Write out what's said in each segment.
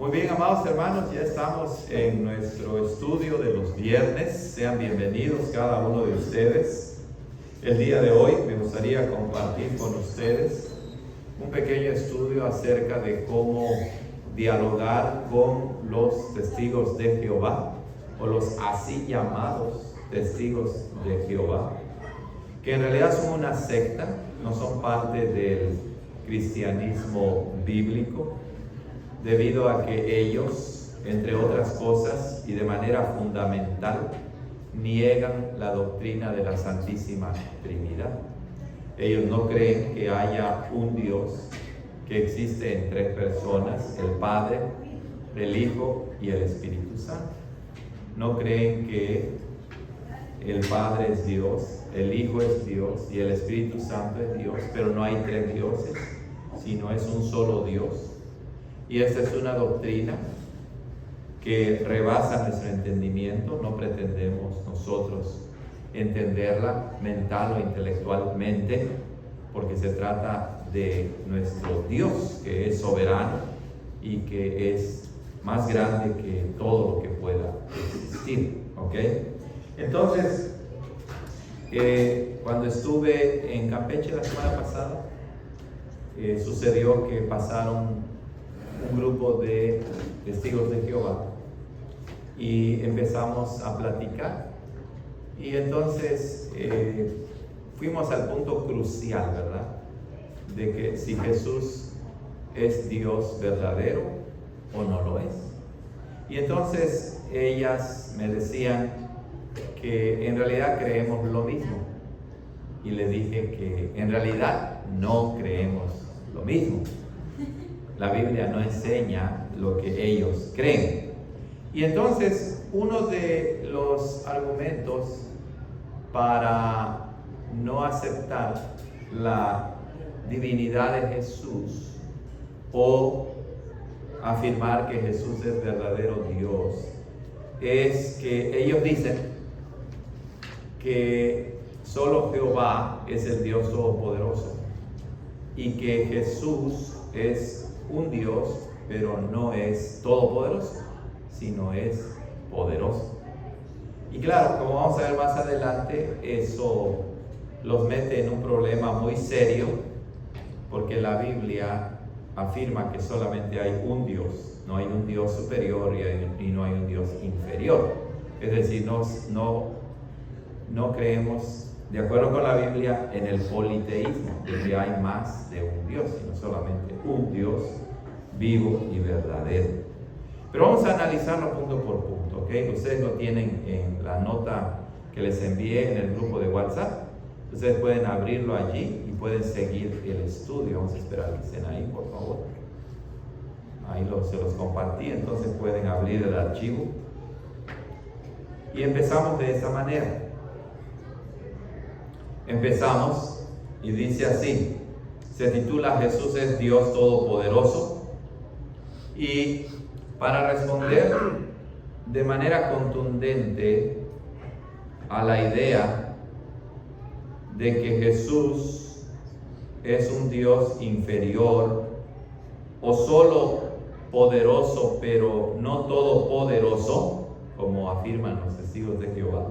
Muy bien, amados hermanos, ya estamos en nuestro estudio de los viernes. Sean bienvenidos cada uno de ustedes. El día de hoy me gustaría compartir con ustedes un pequeño estudio acerca de cómo dialogar con los testigos de Jehová, o los así llamados testigos de Jehová, que en realidad son una secta, no son parte del cristianismo bíblico, debido a que ellos, entre otras cosas y de manera fundamental, niegan la doctrina de la Santísima Trinidad. Ellos no creen que haya un Dios que existe en tres personas: el Padre, el Hijo y el Espíritu Santo. No creen que el Padre es Dios, el Hijo es Dios y el Espíritu Santo es Dios, pero no hay tres dioses, sino es un solo Dios. Y esta es una doctrina que rebasa nuestro entendimiento. No pretendemos nosotros entenderla mental o intelectualmente, porque se trata de nuestro Dios, que es soberano y que es más grande que todo lo que pueda existir. ¿Ok? Entonces, cuando estuve en Campeche la semana pasada, sucedió que pasaron un grupo de testigos de Jehová y empezamos a platicar, y entonces fuimos al punto crucial, ¿verdad?, de que si Jesús es Dios verdadero o no lo es. Y entonces ellas me decían que en realidad creemos lo mismo, y le dije que en realidad no creemos lo mismo. La Biblia no enseña lo que ellos creen. Y entonces uno de los argumentos para no aceptar la divinidad de Jesús o afirmar que Jesús es verdadero Dios es que ellos dicen que solo Jehová es el Dios todopoderoso y que Jesús es un Dios, pero no es todopoderoso, sino es poderoso. Y claro, como vamos a ver más adelante, eso los mete en un problema muy serio, porque la Biblia afirma que solamente hay un Dios, no hay un Dios superior y no hay un Dios inferior. Es decir, no creemos, de acuerdo con la Biblia, en el politeísmo, donde hay más de un Dios, sino solamente un Dios vivo y verdadero. Pero vamos a analizarlo punto por punto, ¿ok? Ustedes lo tienen en la nota que les envié en el grupo de WhatsApp. Ustedes pueden abrirlo allí y pueden seguir el estudio. Vamos a esperar que estén ahí, por favor. Ahí se los compartí, entonces pueden abrir el archivo. Y empezamos de esta manera. Empezamos y dice así, se titula Jesús es Dios Todopoderoso, y para responder de manera contundente a la idea de que Jesús es un Dios inferior o solo poderoso pero no todopoderoso, como afirman los testigos de Jehová,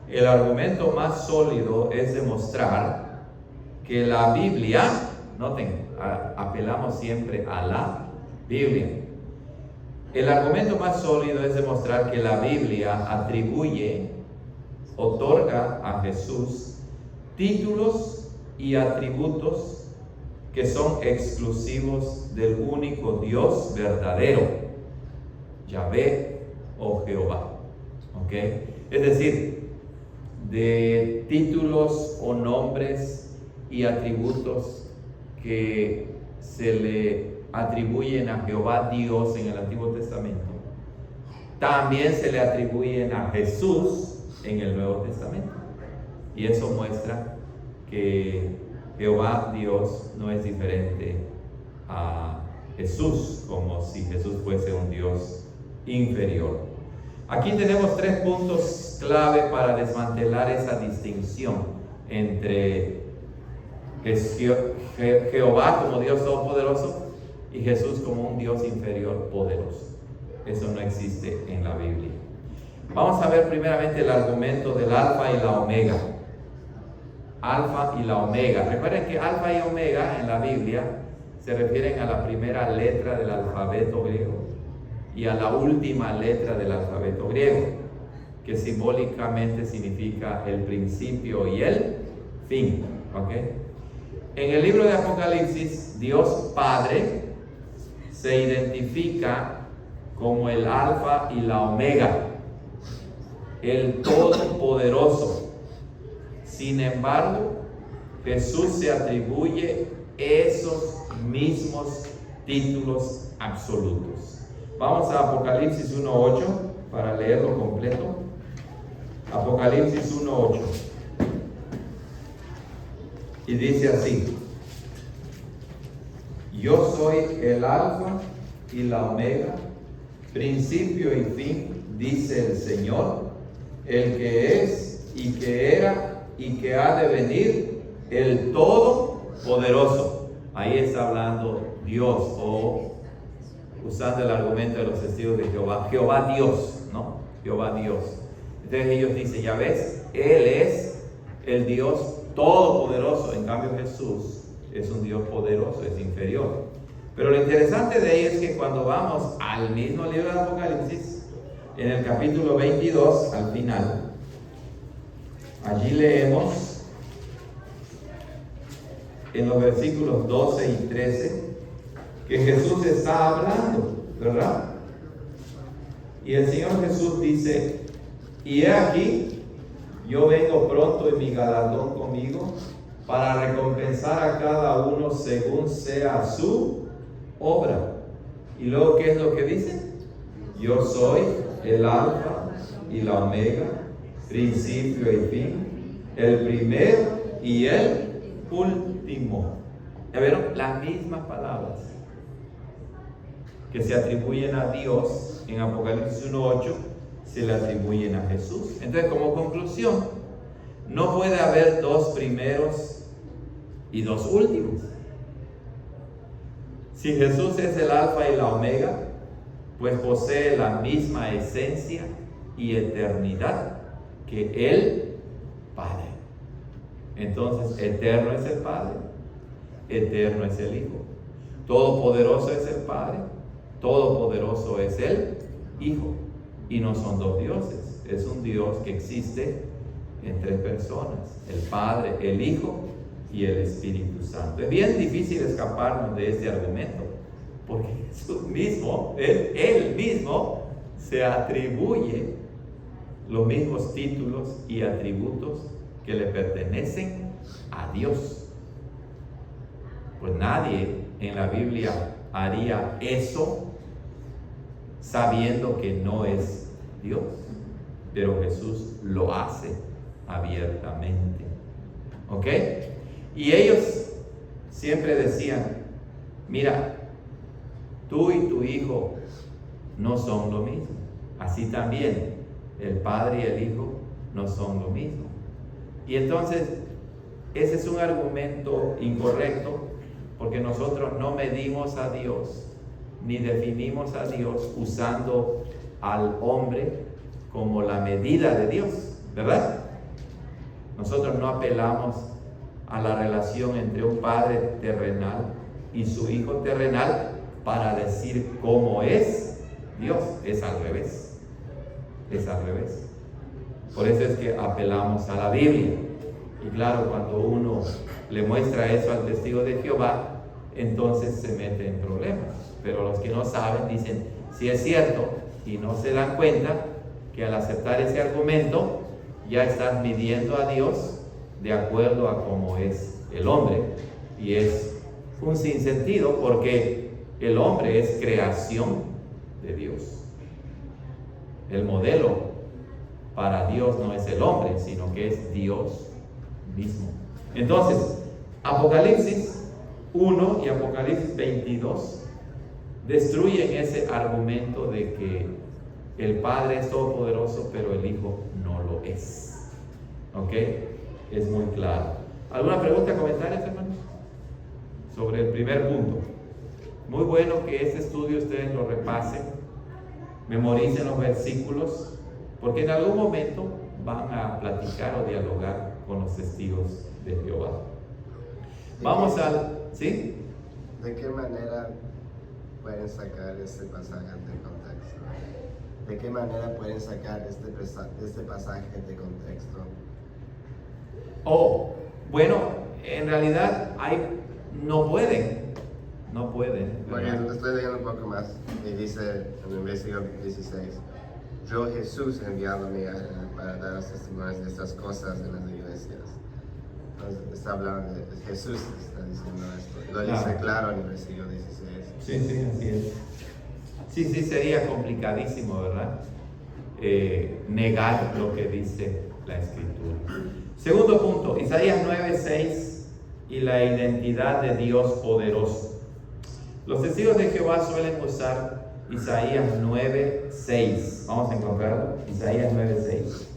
el argumento más sólido es demostrar que la Biblia, noten, apelamos siempre a la Biblia. El argumento más sólido es demostrar que la Biblia otorga a Jesús títulos y atributos que son exclusivos del único Dios verdadero, Yahvé o Jehová. ¿Ok? Es decir, de títulos o nombres y atributos que se le atribuyen a Jehová Dios en el Antiguo Testamento, también se le atribuyen a Jesús en el Nuevo Testamento. Y eso muestra que Jehová Dios no es diferente a Jesús, como si Jesús fuese un Dios inferior. Aquí tenemos tres puntos clave para desmantelar esa distinción entre Jehová como Dios Todopoderoso y Jesús como un Dios inferior poderoso. Eso no existe en la Biblia. Vamos a ver primeramente el argumento del alfa y la omega. Alfa y la omega. Recuerden que alfa y omega en la Biblia se refieren a la primera letra del alfabeto griego y a la última letra del alfabeto griego, que simbólicamente significa el principio y el fin. ¿Okay? En el libro de Apocalipsis, Dios Padre se identifica como el alfa y la omega, el todopoderoso. Sin embargo, Jesús se atribuye esos mismos títulos absolutos. Vamos a Apocalipsis 1:8 para leerlo completo. Apocalipsis 1:8. Y dice así: yo soy el alfa y la omega, principio y fin, dice el Señor, el que es y que era y que ha de venir, el Todopoderoso. Ahí está hablando Dios, o usando el argumento de los testigos de Jehová, Jehová Dios, ¿no? Jehová Dios. Entonces ellos dicen, ya ves, Él es el Dios Todopoderoso. En cambio Jesús es un Dios poderoso, es inferior. Pero lo interesante de ello es que cuando vamos al mismo libro de Apocalipsis, en el capítulo 22, al final, allí leemos en los versículos 12 y 13 que Jesús está hablando, ¿verdad? Y el Señor Jesús dice: y he aquí, yo vengo pronto y mi galardón conmigo, para recompensar a cada uno según sea su obra. Y luego, ¿qué es lo que dice? Yo soy el alfa y la omega, principio y fin, el primero y el último. ¿Ya vieron? Las mismas palabras que se atribuyen a Dios en Apocalipsis 1:8 se le atribuyen a Jesús. Entonces, como conclusión, no puede haber dos primeros y dos últimos. Si Jesús es el alfa y la omega, pues posee la misma esencia y eternidad que el Padre. Entonces, eterno es el Padre, eterno es el Hijo. Todopoderoso es el Padre, todopoderoso es el Hijo. Y no son dos dioses, es un Dios que existe en tres personas: el Padre, el Hijo y el Espíritu Santo. Es bien difícil escaparnos de este argumento, porque Jesús mismo, Él mismo, se atribuye los mismos títulos y atributos que le pertenecen a Dios. Pues nadie en la Biblia haría eso sabiendo que no es Dios, pero Jesús lo hace abiertamente. ¿Ok? Y ellos siempre decían: mira, tú y tu hijo no son lo mismo. Así también el Padre y el Hijo no son lo mismo. Y entonces ese es un argumento incorrecto, porque nosotros no medimos a Dios ni definimos a Dios usando al hombre como la medida de Dios, ¿verdad? Nosotros no apelamos a la relación entre un padre terrenal y su hijo terrenal para decir cómo es Dios. Es al revés. Es al revés. Por eso es que apelamos a la Biblia. Y claro, cuando uno le muestra eso al testigo de Jehová, entonces se mete en problemas. Pero los que no saben dicen: sí es cierto, y no se dan cuenta que al aceptar ese argumento ya estás midiendo a Dios de acuerdo a cómo es el hombre. Y es un sinsentido, porque el hombre es creación de Dios. El modelo para Dios no es el hombre, sino que es Dios mismo. Entonces, Apocalipsis 1 y Apocalipsis 22 destruyen ese argumento de que el Padre es todopoderoso, pero el Hijo no lo es. ¿Ok? Es muy claro. ¿Alguna pregunta, comentarios, hermanos? Sobre el primer punto. muy bueno que este estudio ustedes lo repasen, memoricen los versículos, porque en algún momento van a platicar o dialogar con los testigos de Jehová. Vamos al... ¿Sí? ¿De qué manera pueden sacar este pasaje de contexto? ¿De qué manera pueden sacar este pasaje de contexto? Bueno, en realidad no pueden. Porque estoy leyendo un poco más y dice en el versículo 16, yo Jesús enviándome para dar testimonios de estas cosas en las iglesias. Entonces está hablando de Jesús, está diciendo esto. Lo dice claro en el versículo 16. Sí, así es. Sí, sería complicadísimo, ¿verdad? Negar lo que dice la Escritura. Segundo punto, Isaías 9:6 y la identidad de Dios poderoso. Los testigos de Jehová suelen usar Isaías 9:6. Vamos a encontrarlo. Isaías 9:6.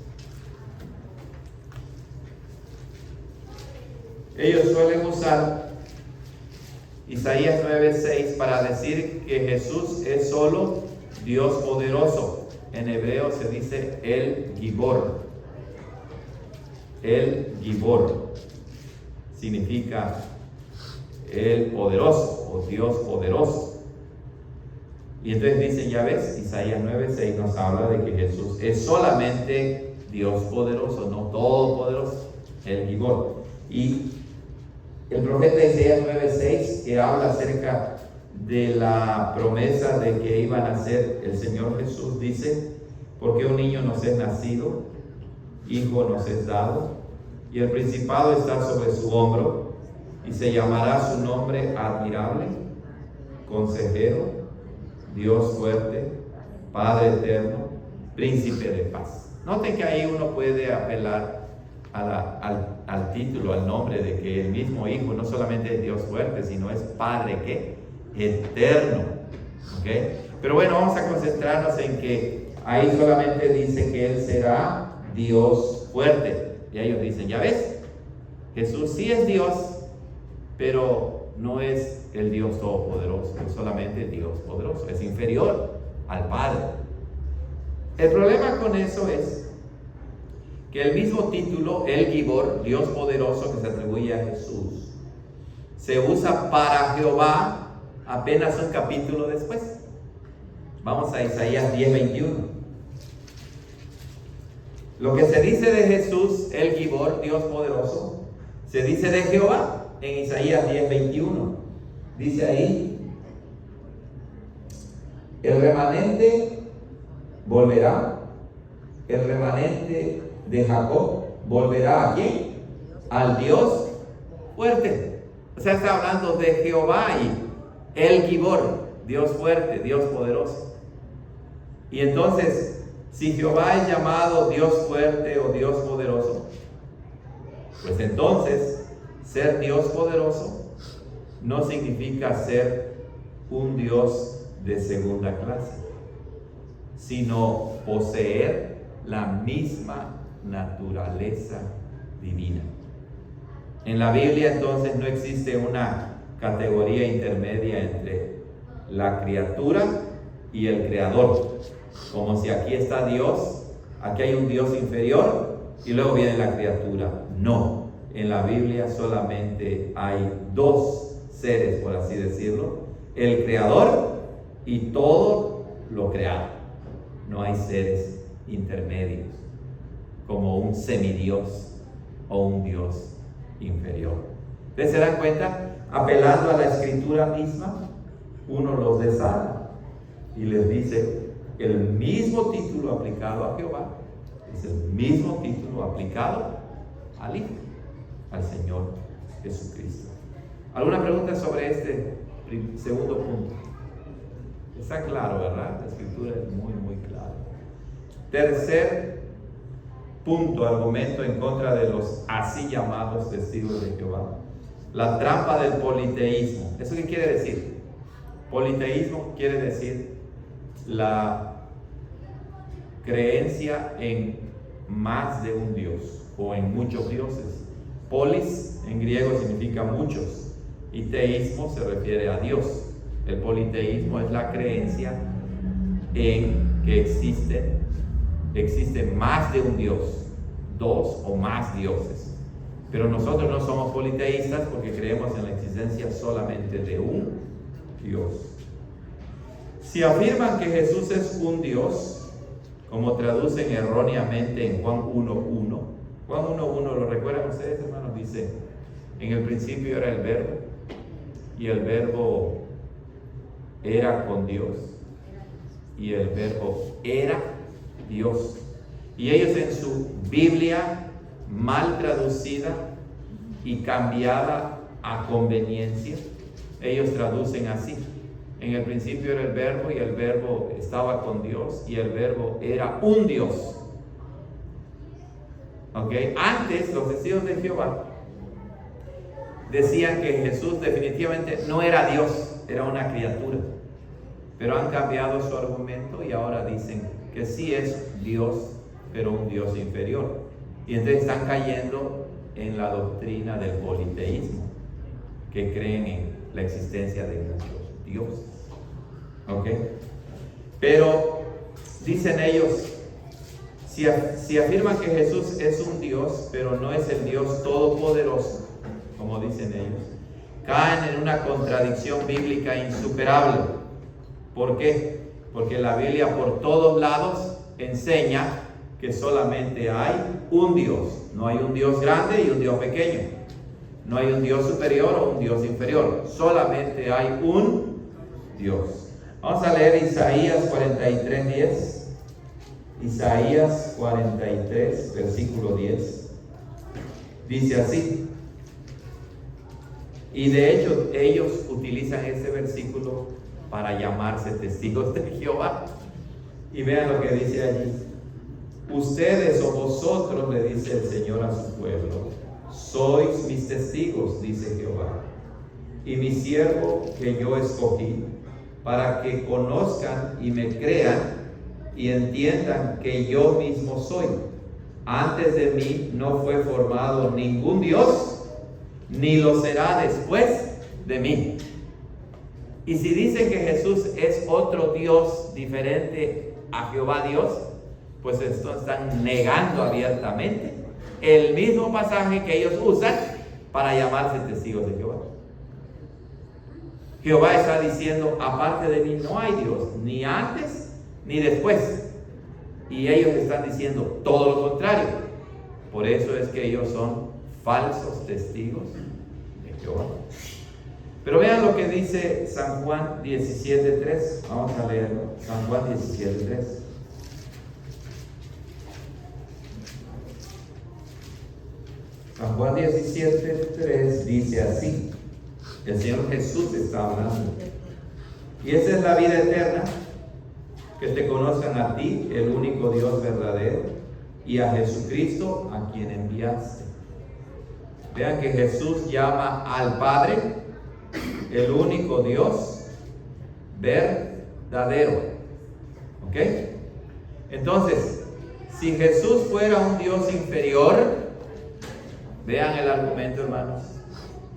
Ellos suelen usar Isaías 9:6 para decir que Jesús es solo Dios poderoso. En hebreo se dice el Gibor. El Gibor significa el poderoso o Dios poderoso. Y entonces dicen, ya ves, Isaías 9:6 nos habla de que Jesús es solamente Dios poderoso, no todopoderoso, el Gibor. Y el profeta Isaías 9:6, que habla acerca de la promesa de que iba a nacer el Señor Jesús, dice, porque un niño nos es nacido, hijo nos es dado, y el principado está sobre su hombro, y se llamará su nombre admirable, consejero, Dios fuerte, Padre eterno, príncipe de paz. Noten que ahí uno puede apelar al título, al nombre de que el mismo Hijo no solamente es Dios fuerte, sino es Padre ¿qué? Eterno. ¿Okay? Pero bueno, vamos a concentrarnos en que ahí solamente dice que Él será Dios fuerte. Y ellos dicen, ya ves, Jesús sí es Dios, pero no es el Dios todopoderoso, es solamente Dios poderoso, es inferior al Padre. El problema con eso es que el mismo título, el Gibor, Dios poderoso, que se atribuye a Jesús, se usa para Jehová apenas un capítulo después. Vamos a Isaías 10:21. Lo que se dice de Jesús, el Gibor, Dios poderoso, se dice de Jehová en Isaías 10:21. Dice ahí, el remanente volverá, el remanente de Jacob volverá ¿a quién? Al Dios fuerte. O sea, está hablando de Jehová y el Gibor, Dios fuerte, Dios poderoso. Y entonces, si Jehová es llamado Dios fuerte o Dios poderoso, pues entonces ser Dios poderoso no significa ser un Dios de segunda clase, sino poseer la misma naturaleza divina. En la Biblia entonces no existe una categoría intermedia entre la criatura y el creador, como si aquí está Dios, aquí hay un Dios inferior y luego viene la criatura. No, en la Biblia solamente hay dos seres, por así decirlo, el creador y todo lo creado. No hay seres intermedios, como un semidios o un Dios inferior. ¿Ustedes se dan cuenta? Apelando a la Escritura misma, uno los desarma y les dice el mismo título aplicado a Jehová es el mismo título aplicado al Hijo, al Señor Jesucristo. ¿Alguna pregunta sobre este segundo punto? Está claro, ¿verdad? La Escritura es muy clara. Tercer punto, argumento en contra de los así llamados testigos de Jehová. La trampa del politeísmo. ¿Eso qué quiere decir? Politeísmo quiere decir la creencia en más de un Dios o en muchos dioses. Polis en griego significa muchos y teísmo se refiere a Dios. El politeísmo es la creencia en que existe más de un Dios, dos o más dioses. Pero nosotros no somos politeístas porque creemos en la existencia solamente de un Dios. Si afirman que Jesús es un Dios, como traducen erróneamente en Juan 1:1, Juan 1:1, ¿lo recuerdan ustedes, hermanos? Dice, en el principio era el Verbo, y el Verbo era con Dios, y el Verbo era Dios. Y ellos en su Biblia mal traducida y cambiada a conveniencia, ellos traducen así: en el principio era el Verbo, y el Verbo estaba con Dios, y el Verbo era un Dios. Antes los testigos de Jehová decían que Jesús definitivamente no era Dios, era una criatura. Pero han cambiado su argumento y ahora dicen que sí es Dios, pero un Dios inferior. Y entonces están cayendo en la doctrina del politeísmo, que creen en la existencia de muchos dioses. Pero dicen ellos, si afirman que Jesús es un Dios, pero no es el Dios todopoderoso, como dicen ellos, caen en una contradicción bíblica insuperable. ¿Por qué? Porque la Biblia por todos lados enseña que solamente hay un Dios. No hay un Dios grande y un Dios pequeño. No hay un Dios superior o un Dios inferior. Solamente hay un Dios. Vamos a leer Isaías 43:10. Isaías 43, versículo 10. Dice así. Y de hecho ellos utilizan este versículo para llamarse testigos de Jehová. Y vean lo que dice allí. Ustedes o vosotros, le dice el Señor a su pueblo, sois mis testigos, dice Jehová, y mi siervo que yo escogí, para que conozcan y me crean y entiendan que yo mismo soy. Antes de mí no fue formado ningún Dios, ni lo será después de mí. Y si dicen que Jesús es otro Dios diferente a Jehová Dios, pues esto están negando abiertamente el mismo pasaje que ellos usan para llamarse testigos de Jehová. Jehová está diciendo, aparte de mí no hay Dios, ni antes ni después. Y ellos están diciendo todo lo contrario. Por eso es que ellos son falsos testigos de Jehová. Pero vean lo que dice San Juan 17:3. Vamos a leerlo. San Juan 17:3. San Juan 17:3 dice así. El Señor Jesús está hablando. Y esa es la vida eterna, que te conozcan a ti, el único Dios verdadero, y a Jesucristo, a quien enviaste. Vean que Jesús llama al Padre el único Dios verdadero. ¿Ok? Entonces, si Jesús fuera un Dios inferior, vean el argumento, hermanos.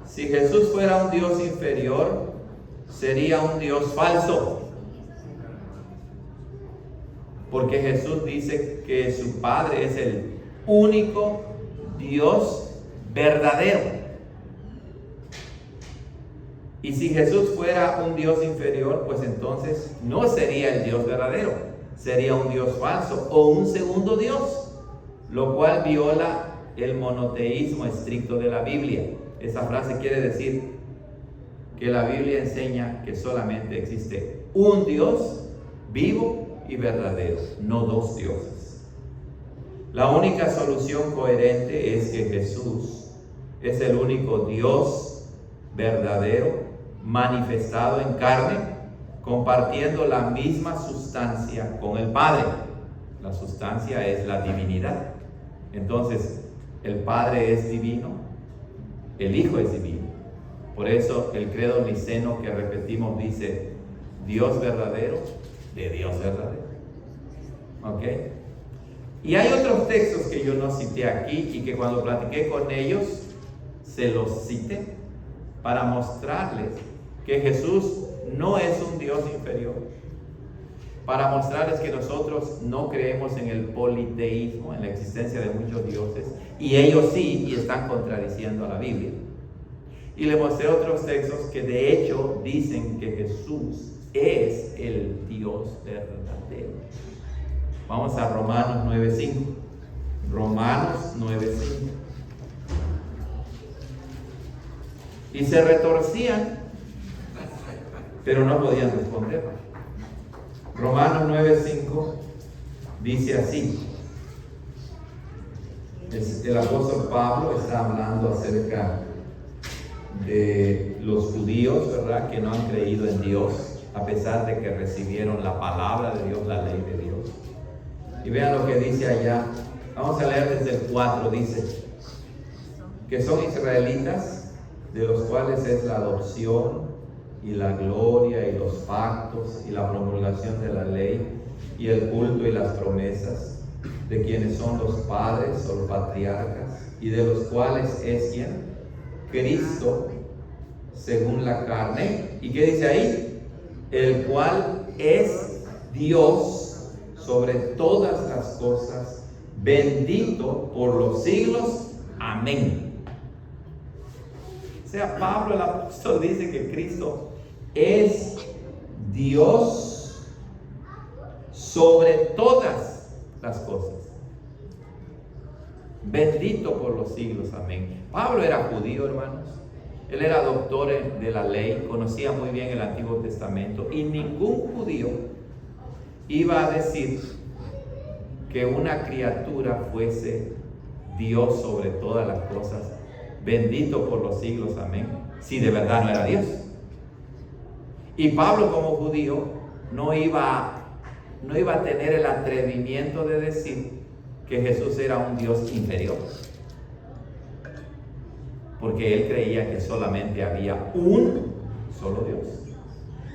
Si Jesús fuera un Dios inferior, sería un Dios falso. Porque Jesús dice que su Padre es el único Dios verdadero. Y si Jesús fuera un Dios inferior, pues entonces no sería el Dios verdadero, sería un Dios falso o un segundo Dios, lo cual viola el monoteísmo estricto de la Biblia. Esa frase quiere decir que la Biblia enseña que solamente existe un Dios vivo y verdadero, no dos dioses. La única solución coherente es que Jesús es el único Dios verdadero, manifestado en carne, compartiendo la misma sustancia con el Padre. La sustancia es la divinidad. Entonces, el Padre es divino, el Hijo es divino. Por eso el credo niceno que repetimos dice, Dios verdadero, de Dios verdadero. ¿Ok? Y hay otros textos que yo no cité aquí y que cuando platiqué con ellos se los cité para mostrarles que Jesús no es un Dios inferior, para mostrarles que nosotros no creemos en el politeísmo, en la existencia de muchos dioses, y ellos sí, y están contradiciendo a la Biblia. Y le mostré otros textos que de hecho dicen que Jesús es el Dios verdadero. Vamos a Romanos 9:5. Romanos 9:5. Y se retorcían, pero no podían responder. Romanos 9:5 dice así. El apóstol Pablo está hablando acerca de los judíos, ¿verdad?, que no han creído en Dios, a pesar de que recibieron la palabra de Dios, la ley de Dios. Y vean lo que dice allá. Vamos a leer desde el 4. Dice que son israelitas, de los cuales es la adopción y la gloria y los pactos y la promulgación de la ley y el culto y las promesas, de quienes son los padres o los patriarcas, y de los cuales es quien Cristo según la carne. ¿Y qué dice ahí? El cual es Dios sobre todas las cosas, bendito por los siglos. Amén. O sea, Pablo el apóstol dice que Cristo es Dios sobre todas las cosas, bendito por los siglos. Amén. Pablo era judío, hermanos. Él era doctor de la ley, conocía muy bien el Antiguo Testamento, y ningún judío iba a decir que una criatura fuese Dios sobre todas las cosas, bendito por los siglos. Amén. Si de verdad no era Dios. Y Pablo, como judío, no iba a tener el atrevimiento de decir que Jesús era un Dios inferior, porque él creía que solamente había un solo Dios.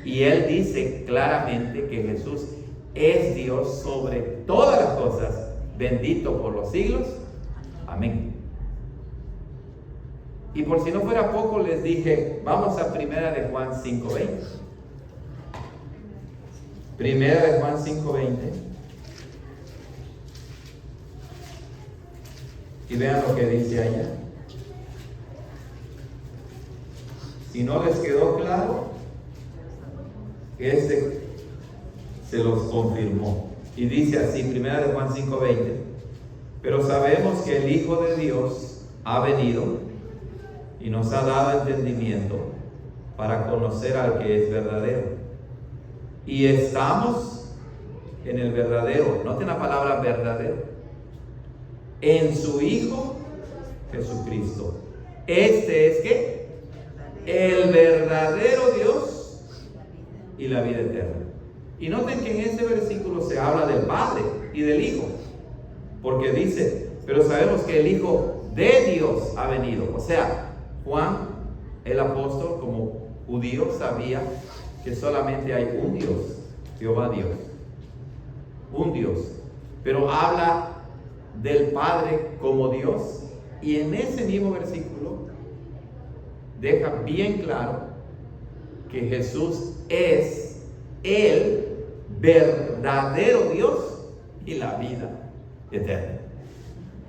Y él dice claramente que Jesús es Dios sobre todas las cosas, bendito por los siglos. Amén. Y por si no fuera poco, les dije, vamos a 1 de Juan 5:20. 1 de Juan 5:20. Y vean lo que dice allá. Si no les quedó claro, se los confirmó. Y dice así, 1 de Juan 5:20. Pero sabemos que el Hijo de Dios ha venido y nos ha dado entendimiento para conocer al que es verdadero. Y estamos en el verdadero, noten la palabra verdadero, en su Hijo Jesucristo. Este es ¿qué? El verdadero Dios y la vida eterna. Y noten que en este versículo se habla del Padre y del Hijo, porque dice, pero sabemos que el Hijo de Dios ha venido. O sea, Juan, el apóstol, como judío, sabía que solamente hay un Dios, Jehová Dios, un Dios. Pero habla del Padre como Dios, y en ese mismo versículo deja bien claro que Jesús es el verdadero Dios y la vida eterna.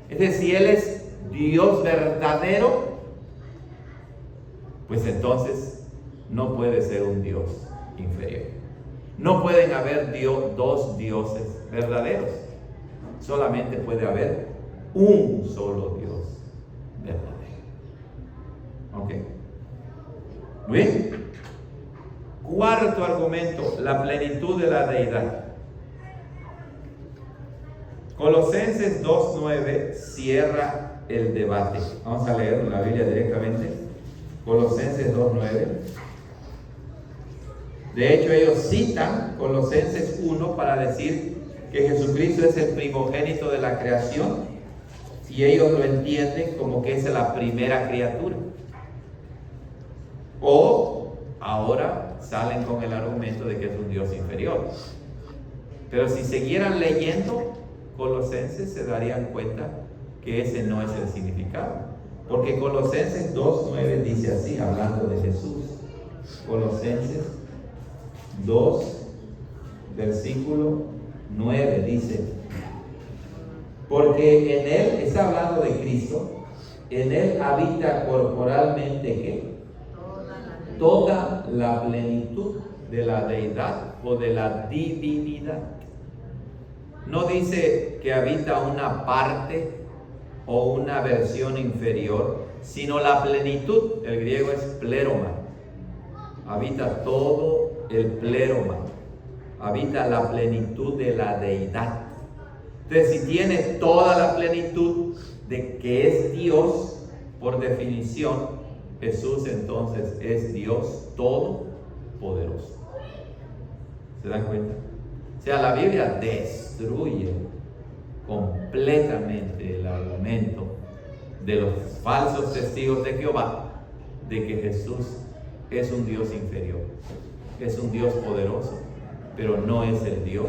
Es decir, si Él es Dios verdadero, pues entonces no puede ser un Dios inferior. No pueden haber dos dioses verdaderos. Solamente puede haber un solo Dios verdadero. ¿Ok? Muy bien. Cuarto argumento, la plenitud de la deidad. Colosenses 2:9 cierra el debate. Vamos a leer la Biblia directamente. Colosenses 2:9. De hecho, ellos citan Colosenses 1 para decir que Jesucristo es el primogénito de la creación, y ellos lo entienden como que es la primera criatura. O ahora salen con el argumento de que es un Dios inferior. Pero si siguieran leyendo Colosenses, se darían cuenta que ese no es el significado. Porque Colosenses 2:9 dice así, hablando de Jesús. Colosenses 2, versículo 9, dice: porque en Él, está hablando de Cristo, en Él habita corporalmente ¿qué? Toda la plenitud de la deidad o de la divinidad. No dice que habita una parte o una versión inferior, sino la plenitud. El griego es pleroma. Habita todo el pleroma. Habita la plenitud de la deidad. Entonces, si tiene toda la plenitud de que es Dios, por definición, Jesús entonces es Dios todopoderoso. ¿Se dan cuenta? O sea, la Biblia destruye completamente el argumento de los falsos testigos de Jehová de que Jesús es un Dios inferior, es un Dios poderoso, pero no es el Dios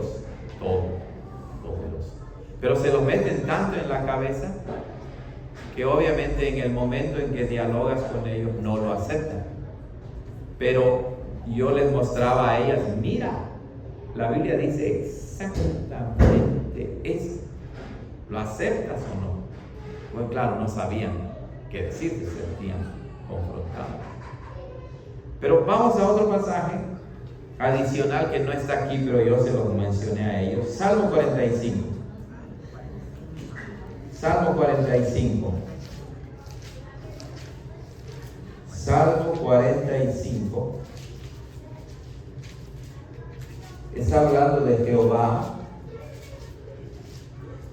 todopoderoso. Pero se lo meten tanto en la cabeza que obviamente en el momento en que dialogas con ellos no lo aceptan. Pero yo les mostraba a ellas, mira, la Biblia dice exactamente eso. ¿Lo aceptas o no? Pues claro, no sabían qué decir, se sentían confrontados. Pero vamos a otro pasaje adicional que no está aquí, pero yo se los mencioné a ellos. Salmo 45. Salmo 45. Salmo 45. Está hablando de Jehová.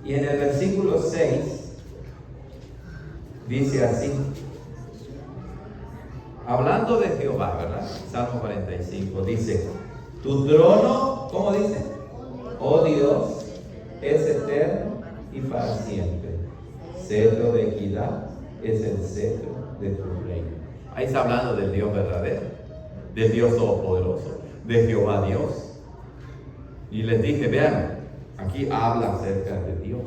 Y en el versículo 6 dice así, hablando de Jehová, ¿verdad? Salmo 45 dice: tu trono, ¿cómo dice? Oh Dios, es eterno y para siempre. Cetro de equidad es el cetro de tu reino. Ahí está hablando del Dios verdadero, del Dios todopoderoso, de Jehová Dios. Y les dije, vean, aquí habla acerca de Dios,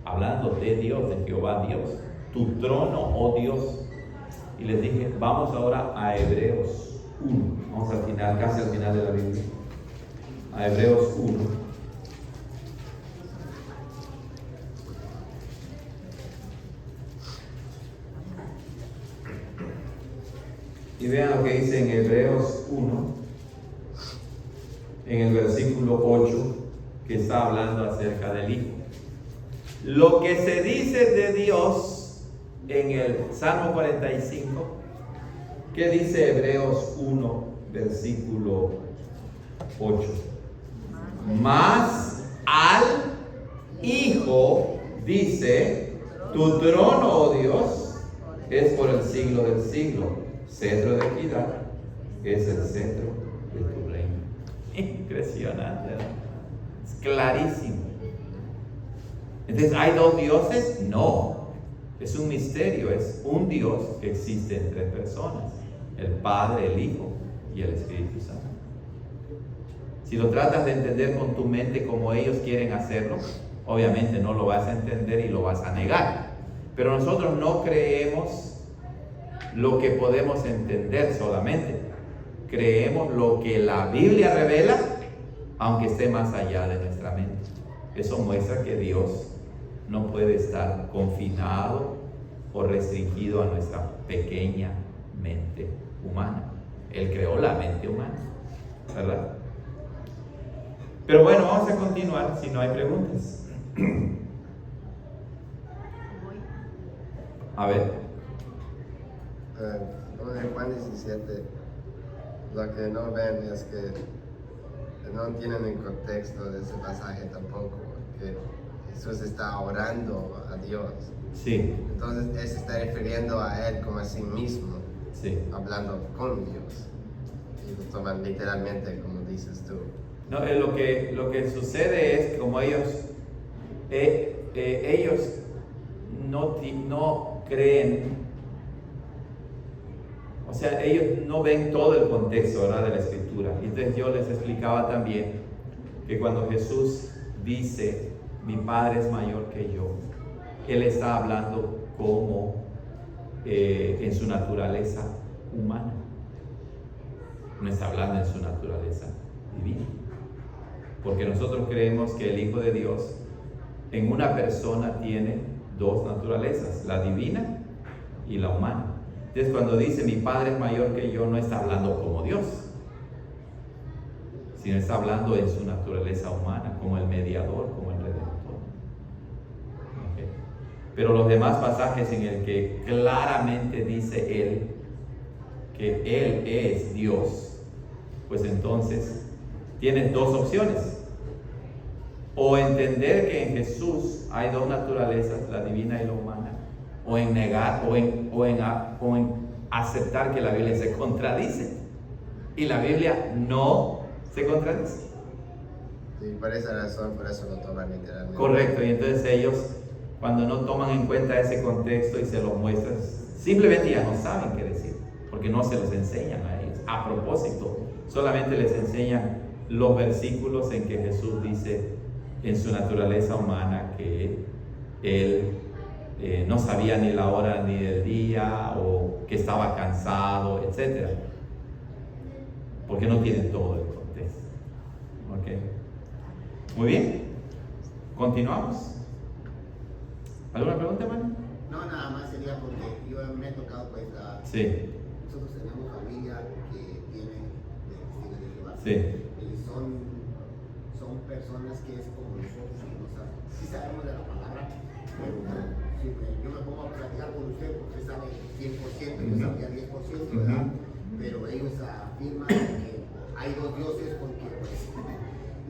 hablando de Dios, de Jehová Dios, tu trono, oh Dios. Y les dije, vamos ahora a Hebreos 1, vamos al final, casi al final de la Biblia, a Hebreos 1. Y vean lo que dice en Hebreos 1, en el versículo 8, que está hablando acerca del Hijo. Lo que se dice de Dios en el Salmo 45, ¿qué dice Hebreos 1, versículo 8? Mas al Hijo dice: tu trono, oh Dios, es por el siglo del siglo. Cetro de equidad es el centro de tu reino. Impresionante, ¿no? Es clarísimo. Entonces, ¿hay dos dioses? No. Es un misterio. Es un Dios que existe en tres personas: el Padre, el Hijo y el Espíritu Santo. Si lo tratas de entender con tu mente como ellos quieren hacerlo, obviamente no lo vas a entender y lo vas a negar. Pero nosotros no creemos lo que podemos entender solamente. Creemos lo que la Biblia revela, aunque esté más allá de nuestra mente. Eso muestra que Dios no puede estar confinado o restringido a nuestra pequeña mente humana. Él creó la mente humana, ¿verdad? Pero bueno, vamos a continuar si no hay preguntas. A ver. En Juan 17, lo que no ven es que no tienen el contexto de ese pasaje tampoco, que Jesús está orando a Dios. Sí. Entonces él se está refiriendo a él como a sí mismo, sí, hablando con Dios. Y lo toman literalmente como dices tú. No, lo que sucede es que como ellos no creen. O sea, ellos no ven todo el contexto, ¿verdad?, de la Escritura. Y entonces yo les explicaba también que cuando Jesús dice, mi Padre es mayor que yo, Él está hablando como en su naturaleza humana. No está hablando en su naturaleza divina. Porque nosotros creemos que el Hijo de Dios en una persona tiene dos naturalezas, la divina y la humana. Entonces cuando dice mi Padre es mayor que yo, no está hablando como Dios, sino está hablando en su naturaleza humana, como el mediador, como el redentor. Okay. Pero los demás pasajes en el que claramente dice Él que Él es Dios, pues entonces tienes dos opciones. O entender que en Jesús hay dos naturalezas, la divina y la humana, o en negar, o en aceptar que la Biblia se contradice. Y la Biblia no se contradice. Sí, por esa razón, por eso lo toman literalmente. Correcto, y entonces ellos, cuando no toman en cuenta ese contexto y se lo muestran, simplemente ya no saben qué decir, porque no se los enseñan a ellos. A propósito, solamente les enseñan los versículos en que Jesús dice en su naturaleza humana que Él no sabía ni la hora ni el día, o que estaba cansado, etc. Porque no tienen todo el contexto. ¿Okay? Muy bien. Continuamos. ¿Alguna pregunta, hermano? No, nada más sería porque yo me he tocado pues Sí. nosotros tenemos familia que viene de Testigos de Jehová. Sí. Y son personas que es como nosotros, y no saben, sí sabemos de la palabra, pero si yo me pongo a platicar con usted, usted sabe 100%, yo sabía 10%, ¿verdad? Pero ellos afirman que hay dos dioses porque pues,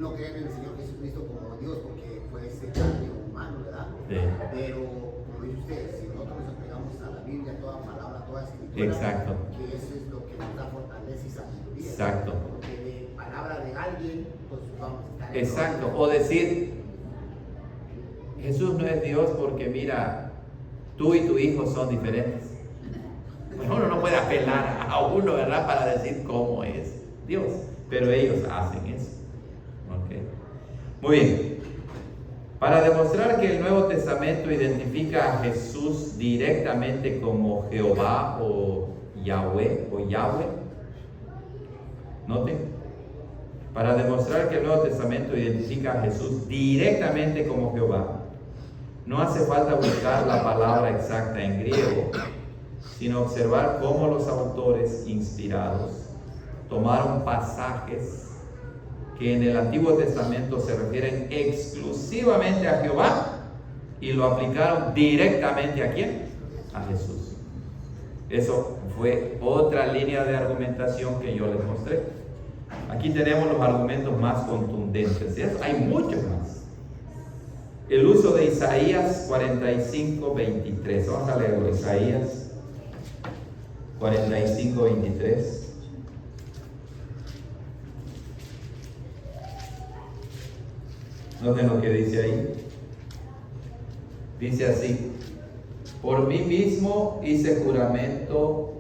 no creen en el Señor Jesucristo como Dios porque fue ese cambio humano, ¿verdad? Sí. Pero, como dice usted, si nosotros nos apegamos a la Biblia, toda palabra, toda escritura, Exacto. que eso es lo que nos da fortaleza y sabiduría. Exacto. Porque de palabra de alguien, pues vamos a estar. Exacto. O decir, Jesús no es Dios porque mira, tú y tu hijo son diferentes. Pues uno no puede apelar a uno, ¿verdad?, para decir cómo es Dios. Pero ellos hacen eso. ¿Okay? Muy bien. Para demostrar que el Nuevo Testamento identifica a Jesús directamente como Jehová o Yahweh, noten, para demostrar que el Nuevo Testamento identifica a Jesús directamente como Jehová, no hace falta buscar la palabra exacta en griego, sino observar cómo los autores inspirados tomaron pasajes que en el Antiguo Testamento se refieren exclusivamente a Jehová y lo aplicaron directamente ¿a quién? A Jesús. Eso fue otra línea de argumentación que yo les mostré. Aquí tenemos los argumentos más contundentes, ¿cierto? Hay muchos más. El uso de Isaías 45:23. Vamos a leerlo. Isaías 45:23. Noten lo que dice ahí. Dice así: por mí mismo hice juramento,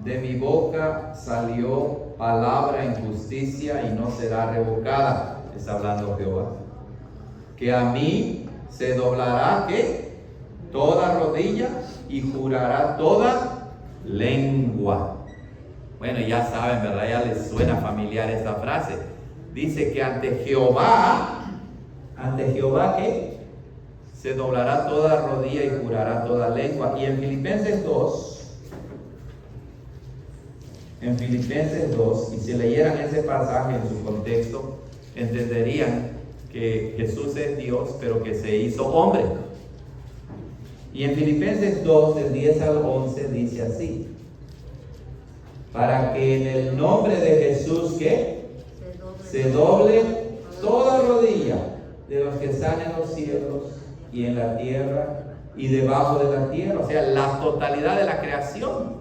de mi boca salió palabra en justicia y no será revocada. Está hablando Jehová. Que a mí se doblará, ¿qué? Toda rodilla y jurará toda lengua. Bueno, ya saben, ¿verdad? Ya les suena familiar esta frase. Dice que ante Jehová, ¿qué? Se doblará toda rodilla y jurará toda lengua. Y en Filipenses 2, y si leyeran ese pasaje en su contexto, entenderían que Jesús es Dios, pero que se hizo hombre. Y en Filipenses 2, del 10 al 11, dice así: para que en el nombre de Jesús, ¿qué? Se doble toda rodilla de los que están en los cielos y en la tierra y debajo de la tierra, o sea, la totalidad de la creación,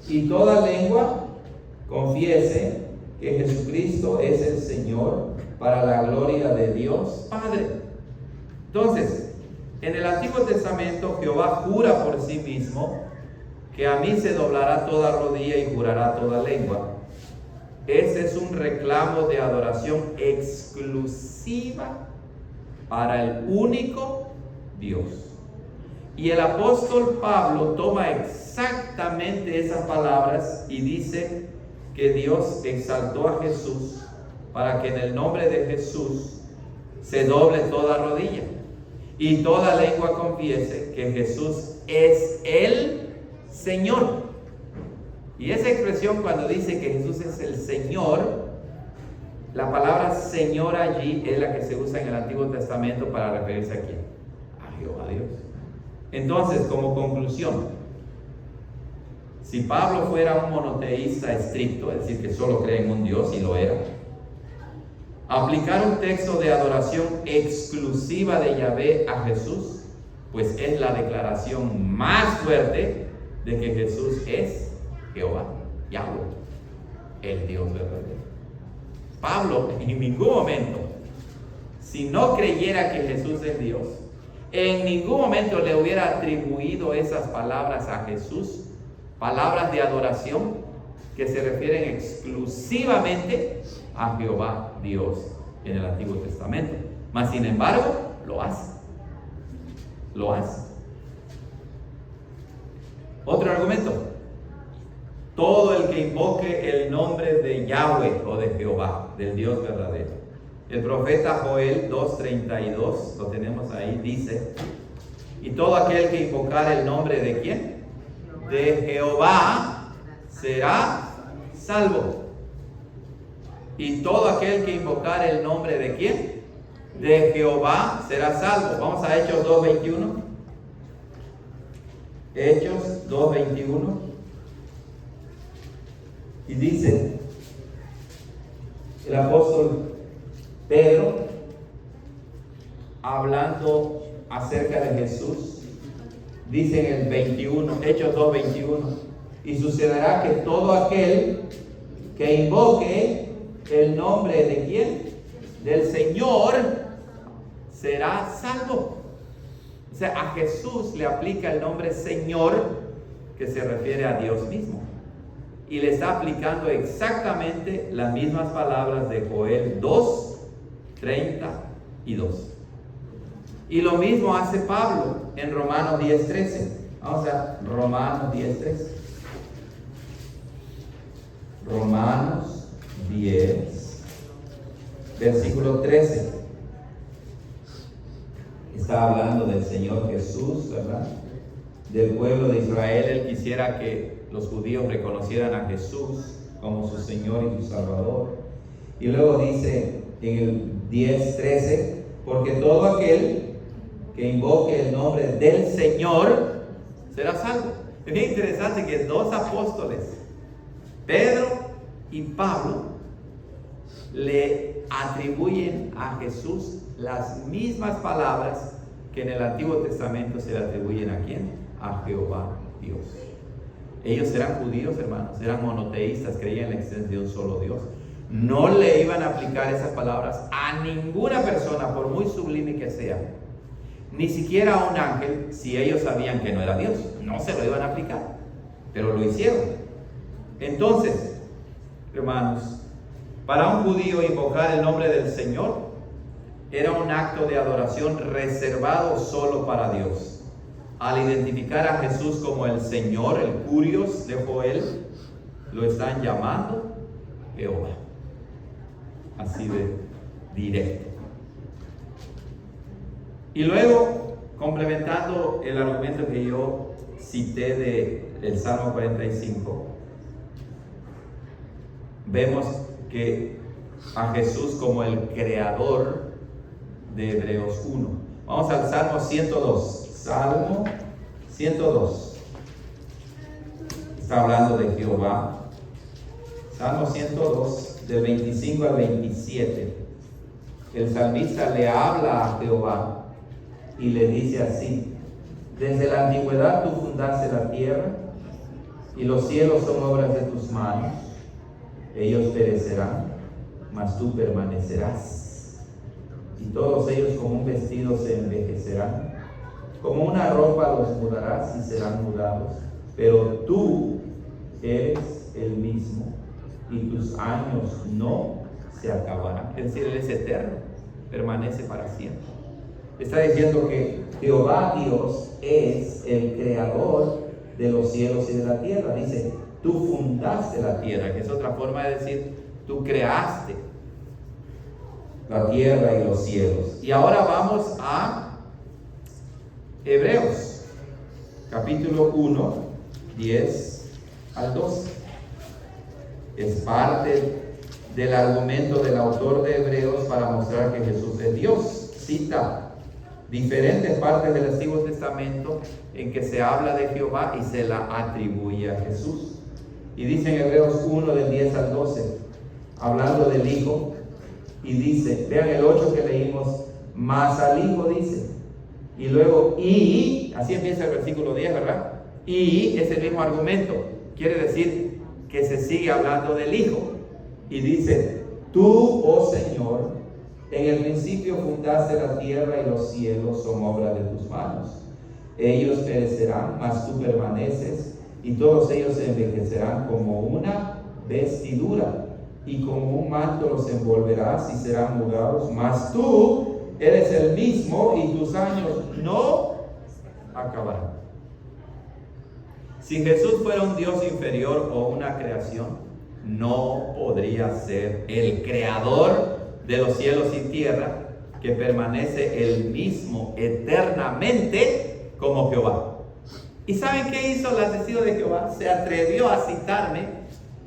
y toda lengua confiese que Jesucristo es el Señor, para la gloria de Dios Padre. Entonces, en el Antiguo Testamento Jehová jura por sí mismo que a mí se doblará toda rodilla y jurará toda lengua. Ese es un reclamo de adoración exclusiva para el único Dios. Y el apóstol Pablo toma exactamente esas palabras y dice que Dios exaltó a Jesús para que en el nombre de Jesús se doble toda rodilla y toda lengua confiese que Jesús es el Señor. Y esa expresión, cuando dice que Jesús es el Señor, la palabra Señor allí es la que se usa en el Antiguo Testamento para referirse a quién, a Jehová Dios. Entonces, como conclusión, si Pablo fuera un monoteísta estricto, es decir, que solo cree en un Dios, y lo era, aplicar un texto de adoración exclusiva de Yahvé a Jesús, pues es la declaración más fuerte de que Jesús es Jehová, Yahweh, el Dios verdadero. Pablo en ningún momento, si no creyera que Jesús es Dios, en ningún momento le hubiera atribuido esas palabras a Jesús, palabras de adoración que se refieren exclusivamente a Jehová Dios en el Antiguo Testamento. Mas sin embargo, lo hace. Lo hace. Otro argumento: todo el que invoque el nombre de Yahweh o de Jehová, del Dios verdadero. El profeta Joel 2:32, lo tenemos ahí, dice: y todo aquel que invocar el nombre de ¿quién? De Jehová será salvo. Y todo aquel que invocar el nombre de ¿quién? De Jehová será salvo. Vamos a Hechos 2:21. Hechos 2:21. Y dice el apóstol Pedro, hablando acerca de Jesús, dice en el 21, Hechos 2:21, y sucederá que todo aquel que invoque el nombre de ¿quién? Del Señor será salvo. O sea, a Jesús le aplica el nombre Señor, que se refiere a Dios mismo, y le está aplicando exactamente las mismas palabras de Joel 2:32. Y lo mismo hace Pablo en Romanos 10:13. Vamos a Romanos 10:13. Romanos 10, versículo 13. Está hablando del Señor Jesús, ¿verdad? Del pueblo de Israel. Él quisiera que los judíos reconocieran a Jesús como su Señor y su Salvador. Y luego dice en el 10:13, porque todo aquel que invoque el nombre del Señor será salvo. Es bien interesante que dos apóstoles, Pedro y Pablo, le atribuyen a Jesús las mismas palabras que en el Antiguo Testamento se le atribuyen ¿a quién? A Jehová Dios. Ellos eran judíos, hermanos, eran monoteístas, creían en la existencia de un solo Dios. No le iban a aplicar esas palabras a ninguna persona, por muy sublime que sea, ni siquiera a un ángel, si ellos sabían que no era Dios. No se lo iban a aplicar, pero lo hicieron. Entonces, hermanos, para un judío invocar el nombre del Señor era un acto de adoración reservado solo para Dios. Al identificar a Jesús como el Señor, el Curios de Joel, lo están llamando Jehová. Así de directo. Y luego, complementando el argumento que yo cité del Salmo 45, vemos que a Jesús como el creador de Hebreos 1. Vamos al Salmo 102. Salmo 102. Está hablando de Jehová. Salmo 102, del 25 al 27. El salmista le habla a Jehová y le dice así: desde la antigüedad tú fundaste la tierra, y los cielos son obras de tus manos. Ellos perecerán, mas tú permanecerás, y todos ellos como un vestido se envejecerán, como una ropa los mudarás y serán mudados, pero tú eres el mismo, y tus años no se acabarán. Es decir, Él es eterno, permanece para siempre. Está diciendo que Jehová Dios es el creador de los cielos y de la tierra. Dice, tú fundaste la tierra, que es otra forma de decir, tú creaste la tierra y los cielos. Y ahora vamos a Hebreos, capítulo 1, 10 al 12. Es parte del argumento del autor de Hebreos para mostrar que Jesús es Dios. Cita diferentes partes del Antiguo Testamento en que se habla de Jehová y se la atribuye a Jesús. Y dice en Hebreos 1 del 10 al 12, hablando del Hijo, y dice, vean el 8 que leímos, más al Hijo dice, y luego, y, así empieza el versículo 10, ¿verdad? Y es el mismo argumento, quiere decir que se sigue hablando del Hijo, y dice, tú, oh Señor, en el principio fundaste la tierra y los cielos son obra de tus manos. Ellos perecerán, mas tú permaneces, y todos ellos se envejecerán como una vestidura, y como un manto los envolverás y serán mudados, mas tú eres el mismo y tus años no acabarán. Si Jesús fuera un Dios inferior o una creación, no podría ser el creador de los cielos y tierra, que permanece el mismo eternamente como Jehová. ¿Y saben qué hizo el testigo de Jehová? Se atrevió a citarme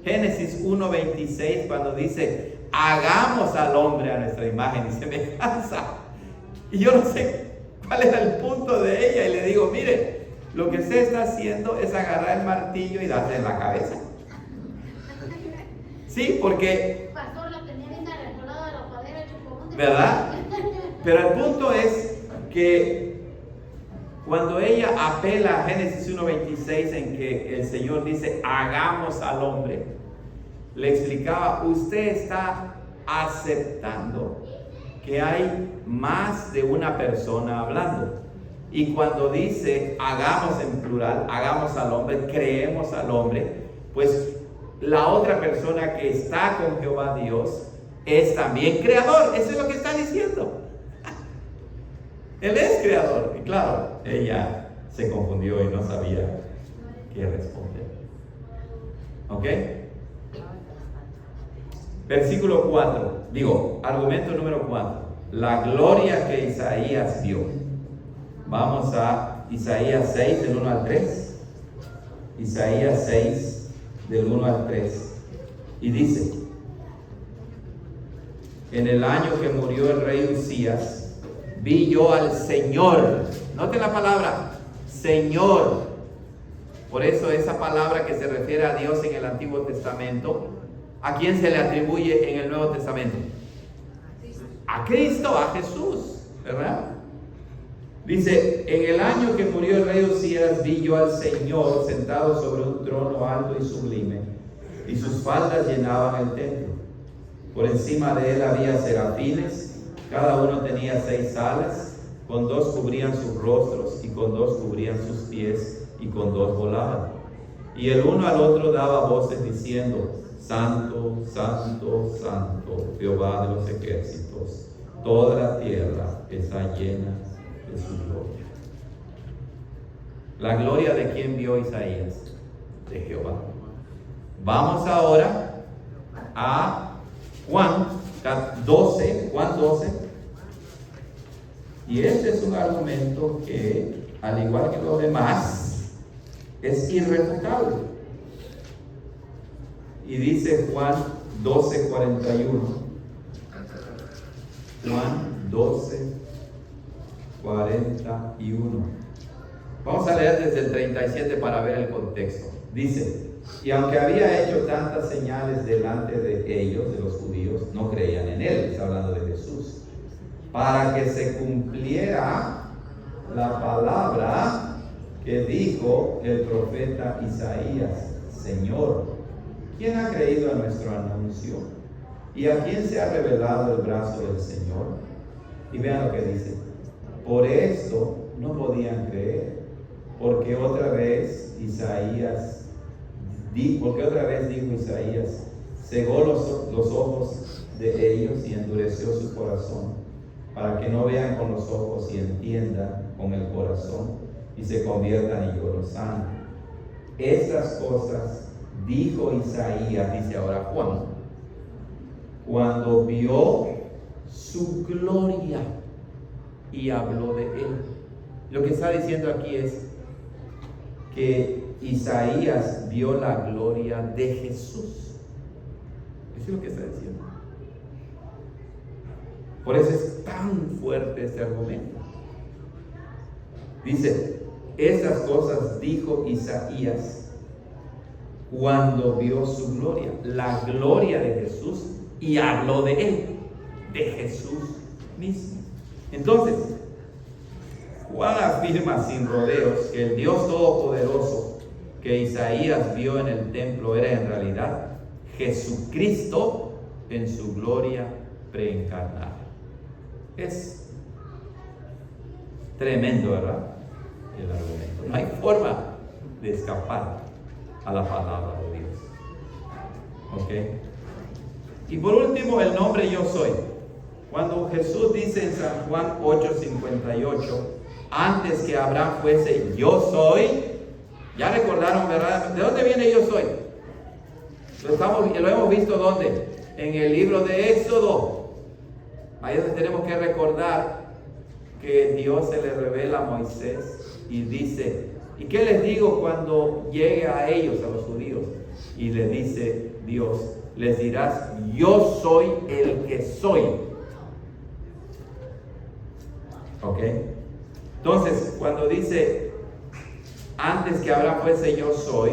Génesis 1:26 cuando dice, hagamos al hombre a nuestra imagen y semejanza. Y yo no sé cuál era el punto de ella, y le digo, mire, lo que usted está haciendo es agarrar el martillo y darle en la cabeza. Sí, porque... Pastor, la tenía bien arreglada de la padera, ¿verdad? Pero el punto es que cuando ella apela a Génesis 1:26 en que el Señor dice, hagamos al hombre, le explicaba, usted está aceptando que hay más de una persona hablando. Y cuando dice, hagamos en plural, hagamos al hombre, creemos al hombre, pues la otra persona que está con Jehová Dios es también creador. Eso es lo que está diciendo. Él es creador. Y claro, ella se confundió y no sabía qué responder. ¿Ok? Versículo 4. Argumento número 4. La gloria que Isaías vio. Vamos a Isaías 6, del 1 al 3. Isaías 6, del 1 al 3. Y dice, en el año que murió el rey Usías, vi yo al Señor. Noten la palabra, Señor. Por eso esa palabra que se refiere a Dios en el Antiguo Testamento, ¿a quién se le atribuye en el Nuevo Testamento? A Cristo, a Jesús, ¿verdad? Dice, en el año que murió el rey Usías, vi yo al Señor sentado sobre un trono alto y sublime, y sus faldas llenaban el templo. Por encima de él había serafines, cada uno tenía 6 alas, con 2 cubrían sus rostros, y con 2 cubrían sus pies, y con 2 volaban. Y el uno al otro daba voces diciendo, Santo, Santo, Santo, Jehová de los ejércitos, toda la tierra está llena de su gloria. La gloria de quien vio Isaías, de Jehová. Vamos ahora a Juan 12, y este es un argumento que, al igual que los demás, es irrefutable. Y dice Juan 12:41. Juan 12:41. Vamos a leer desde el 37 para ver el contexto. Dice, y aunque había hecho tantas señales delante de ellos, de los judíos, no creían en él, está hablando de Jesús, para que se cumpliera la palabra que dijo el profeta Isaías, Señor, ¿quién ha creído a nuestro anuncio? ¿Y a quién se ha revelado el brazo del Señor? Y vean lo que dice, por esto no podían creer, porque otra vez dijo Isaías, cegó los ojos de ellos y endureció su corazón, para que no vean con los ojos y entiendan con el corazón y se conviertan y yo los sane. Estas cosas dijo Isaías, dice ahora Juan, cuando vio su gloria y habló de él. Lo que está diciendo aquí es que Isaías vio la gloria de Jesús. Eso es lo que está diciendo. Por eso es tan fuerte este argumento. Dice, estas cosas dijo Isaías cuando vio su gloria, la gloria de Jesús, y habló de él, de Jesús mismo. Entonces, Juan afirma sin rodeos que el Dios Todopoderoso que Isaías vio en el templo era en realidad Jesucristo en su gloria preencarnada. Es tremendo, ¿verdad? El argumento. No hay forma de escapar a la palabra de Dios. ¿Ok? Y por último, el nombre yo soy. Cuando Jesús dice en San Juan 8:58, antes que Abraham fuese yo soy, ya recordaron, ¿verdad? ¿De dónde viene yo soy? Lo hemos visto ¿dónde? En el libro de Éxodo. Ahí es donde tenemos que recordar que Dios se le revela a Moisés y dice, ¿y qué les digo cuando llegue a ellos, a los judíos? Y le dice Dios, les dirás, yo soy el que soy. ¿Ok? Entonces, cuando dice, antes que Abraham fuese yo soy,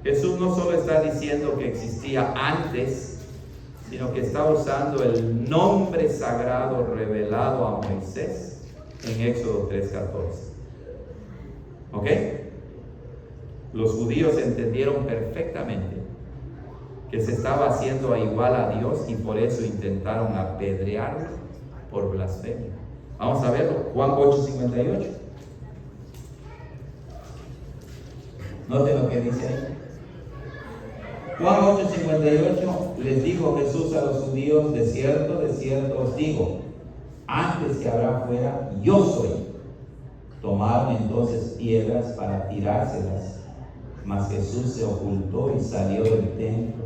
Jesús no solo está diciendo que existía antes, sino que está usando el nombre sagrado revelado a Moisés en Éxodo 3:14. ¿Ok? Los judíos entendieron perfectamente que se estaba haciendo igual a Dios y por eso intentaron apedrearlo por blasfemia. Vamos a verlo, Juan 8:58. Noten lo que dice ahí. Juan 8:58, les dijo Jesús a los judíos, de cierto os digo, antes que Abraham fuera, yo soy. Tomaron entonces piedras para tirárselas, mas Jesús se ocultó y salió del templo,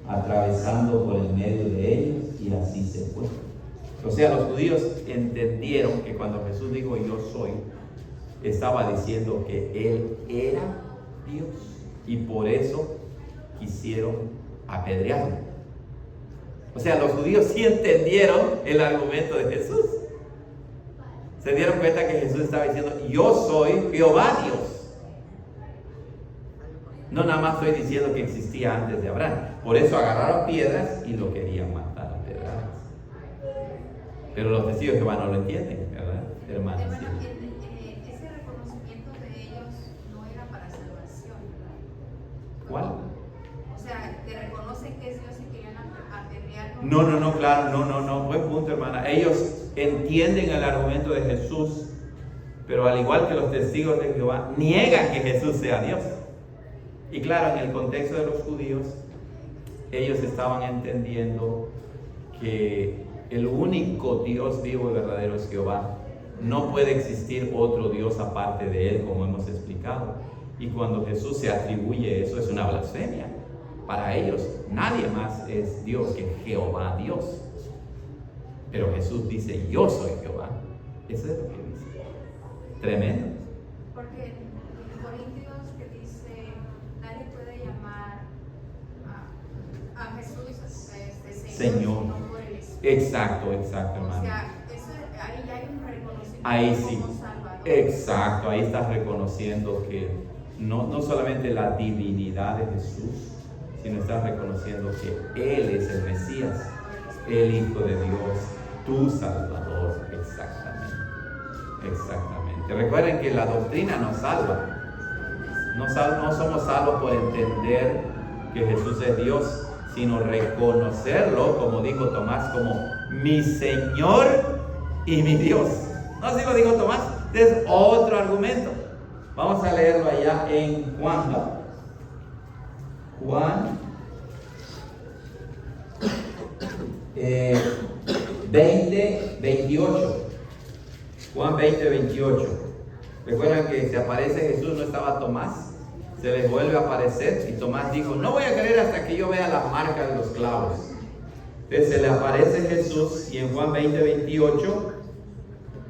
atravesando por el medio de ellos, y así se fue. O sea, los judíos entendieron que cuando Jesús dijo yo soy, estaba diciendo que Él era Dios, y por eso quisieron apedrearlo. O sea, los judíos sí entendieron el argumento de Jesús. Se dieron cuenta que Jesús estaba diciendo, yo soy Jehová Dios. No nada más estoy diciendo que existía antes de Abraham. Por eso agarraron piedras y lo querían matar a pedradas. Pero los testigos de Jehová no lo entienden, ¿verdad, hermanos? Ese reconocimiento de ellos no era para salvación, ¿verdad? ¿Cuál? O sea, que reconocen que es Dios y querían apedrearlo. No, claro, no, buen punto, hermana. Ellos entienden el argumento de Jesús, pero al igual que los testigos de Jehová, niegan que Jesús sea Dios. Y claro, en el contexto de los judíos, ellos estaban entendiendo que el único Dios vivo y verdadero es Jehová. No puede existir otro Dios aparte de Él, como hemos explicado. Y cuando Jesús se atribuye eso, es una blasfemia. Para ellos, nadie más es Dios que Jehová Dios. Pero Jesús dice, yo soy Jehová. Eso es lo que dice. Tremendo. Porque en Corintios que dice, nadie puede llamar a Jesús Señor. No por el Espíritu. Exacto, hermano. O sea, ahí ya hay un reconocimiento ahí sí. como Salvador. Exacto, ahí estás reconociendo que no solamente la divinidad de Jesús, sino estás reconociendo que Él es el Mesías, el Hijo de Dios, tu Salvador. Exactamente. Recuerden que la doctrina nos salva. No somos salvos por entender que Jesús es Dios, sino reconocerlo, como dijo Tomás, como mi Señor y mi Dios. ¿No así lo dijo Tomás? Este es otro argumento. Vamos a leerlo allá en Juan 20:28. Juan 20:28. Recuerdan que se aparece Jesús, no estaba Tomás. Se les vuelve a aparecer y Tomás dijo, no voy a creer hasta que yo vea las marcas de los clavos Entonces se le aparece Jesús y en Juan 20:28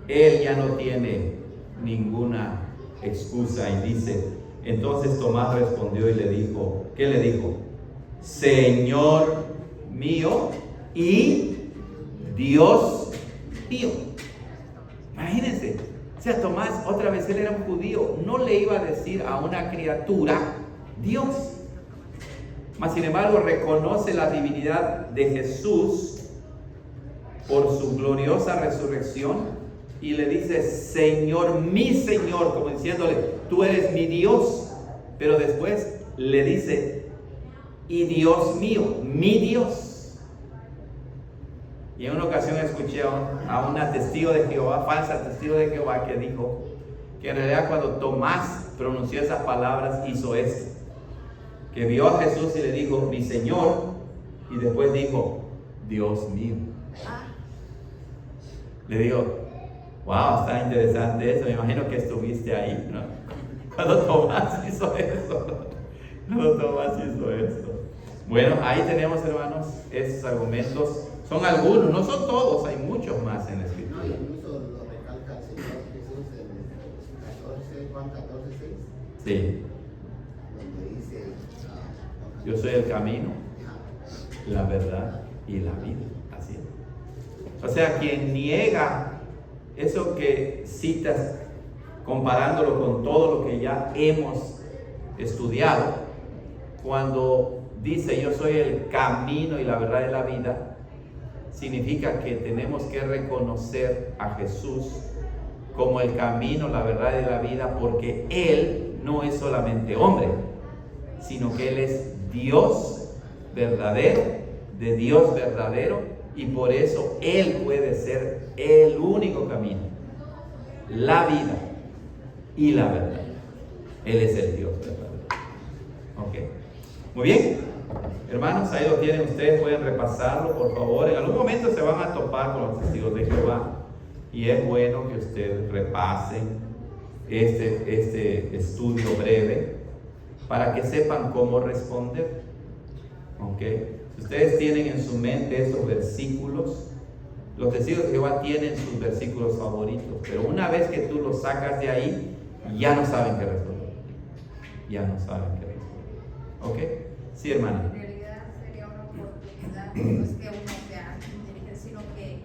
él ya no tiene ninguna excusa y dice, entonces Tomás respondió y le dijo, ¿qué le dijo? Señor mío y Dios mío. Imagínense, o sea, Tomás, otra vez él era un judío, no le iba a decir a una criatura Dios. Mas sin embargo reconoce la divinidad de Jesús por su gloriosa resurrección y le dice, Señor, mi Señor, como diciéndole, tú eres mi Dios. Pero después le dice, y Dios mío, mi Dios. Y en una ocasión escuché a una testigo de Jehová, falsa testigo de Jehová, que dijo que en realidad cuando Tomás pronunció esas palabras hizo esto, que vio a Jesús y le dijo, mi Señor, y después dijo, Dios mío. Le digo, wow, está interesante eso, me imagino que estuviste ahí, ¿no? Cuando Tomás hizo eso, cuando Tomás hizo esto. Bueno, ahí tenemos, hermanos, esos argumentos. Son algunos, no son todos, hay muchos más en la Escritura. No, incluso lo recalca el Señor Jesús en Juan 14:6. Sí. Donde dice, Yo soy el camino, la verdad y la vida. Así es. O sea, quien niega eso que citas, comparándolo con todo lo que ya hemos estudiado, cuando dice yo soy el camino y la verdad y la vida, significa que tenemos que reconocer a Jesús como el camino, la verdad y la vida, porque Él no es solamente hombre, sino que Él es Dios verdadero, de Dios verdadero, y por eso Él puede ser el único camino, la vida y la verdad. Él es el Dios verdadero. Ok, muy bien. Hermanos, ahí lo tienen ustedes, pueden repasarlo, por favor. En algún momento se van a topar con los testigos de Jehová y es bueno que ustedes repasen este estudio breve para que sepan cómo responder. ¿Ok? Si ustedes tienen en su mente estos versículos, los testigos de Jehová tienen sus versículos favoritos, pero una vez que tú los sacas de ahí, ya no saben qué responder. Ya no saben qué responder. ¿Ok? Sí, hermana. En realidad sería una oportunidad, no es que uno sea inteligente, sino que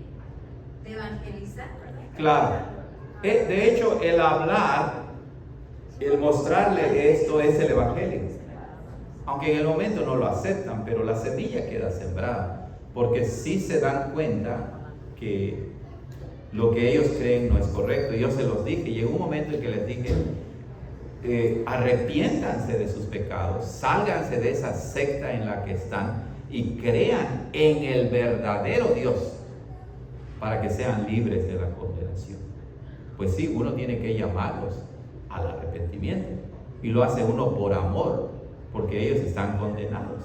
de evangelizar, ¿verdad? Claro. De hecho, el hablar, el mostrarle esto es el evangelio. Aunque en el momento no lo aceptan, pero la semilla queda sembrada. Porque sí se dan cuenta que lo que ellos creen no es correcto. Yo se los dije, llegó un momento en que les dije, arrepiéntanse de sus pecados, sálganse de esa secta en la que están y crean en el verdadero Dios para que sean libres de la condenación. Pues sí, uno tiene que llamarlos al arrepentimiento y lo hace uno por amor, porque ellos están condenados,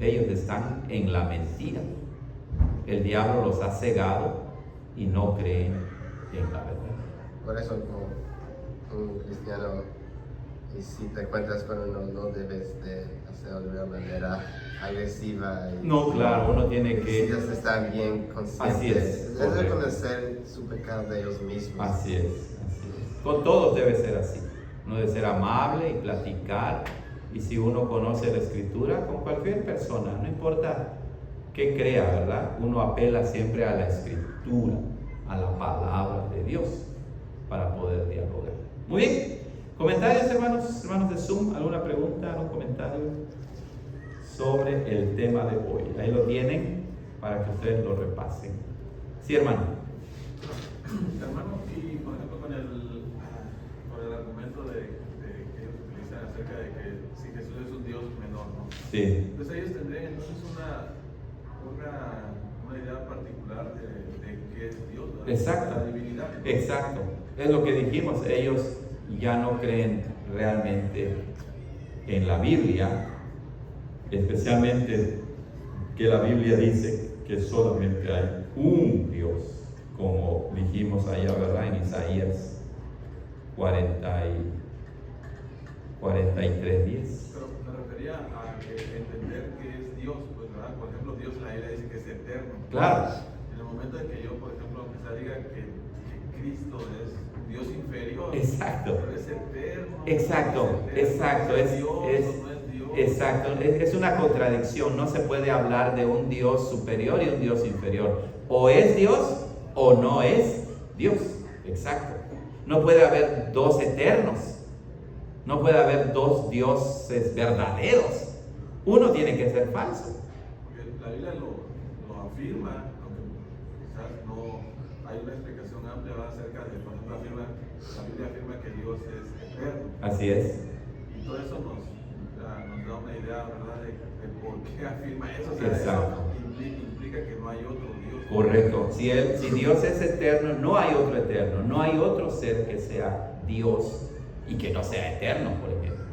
ellos están en la mentira. El diablo los ha cegado y no creen en la verdad. Por eso, como un cristiano, y si te encuentras con uno, no debes de hacerlo de una manera agresiva. No, claro, uno tiene que... Ellos están bien conscientes. Así es. Es reconocer su pecado de ellos mismos. Así es, así es. Con todos debe ser así. Uno debe ser amable y platicar. Y si uno conoce la Escritura, con cualquier persona, no importa qué crea, ¿verdad? Uno apela siempre a la Escritura, a la palabra de Dios, para poder dialogar. Muy bien. ¿Comentarios, hermanos de Zoom? ¿Alguna pregunta, algún comentario sobre el tema de hoy? Ahí lo tienen para que ustedes lo repasen. Sí, hermano. Hermano, y por ejemplo con el argumento que ellos utilizan acerca de que si Jesús es un Dios menor, ¿no? Sí. Entonces ellos tendrían entonces una idea particular de qué es Dios, ¿verdad? Exacto. La divinidad. Exacto. Es lo que dijimos, ellos ya no creen realmente en la Biblia, especialmente que la Biblia dice que solamente hay un Dios, como dijimos allá, ¿verdad? En Isaías 43:10. Pero me refería a entender que es Dios, pues, ¿verdad? Por ejemplo, Dios en la Biblia dice que es eterno. Claro. En el momento en que yo, por ejemplo, quizá diga que Cristo es Dios inferior, Exacto. pero es eterno. Exacto, es exacto, ¿Es Dios o no es Dios? exacto, es una contradicción, no se puede hablar de un Dios superior y un Dios inferior, o es Dios o no es Dios, exacto, no puede haber dos eternos, no puede haber dos dioses verdaderos, uno tiene que ser falso. Porque la Biblia lo afirma, aunque quizás no hay una explicación amplia acerca de, por ejemplo, la Biblia afirma que Dios es eterno. Así es. Y todo eso nos da una idea, ¿verdad?, de por qué afirma eso. O sea, Exacto. eso implica que no hay otro Dios. Correcto. Si Dios es eterno, no hay otro eterno, no hay otro ser que sea Dios y que no sea eterno, por ejemplo.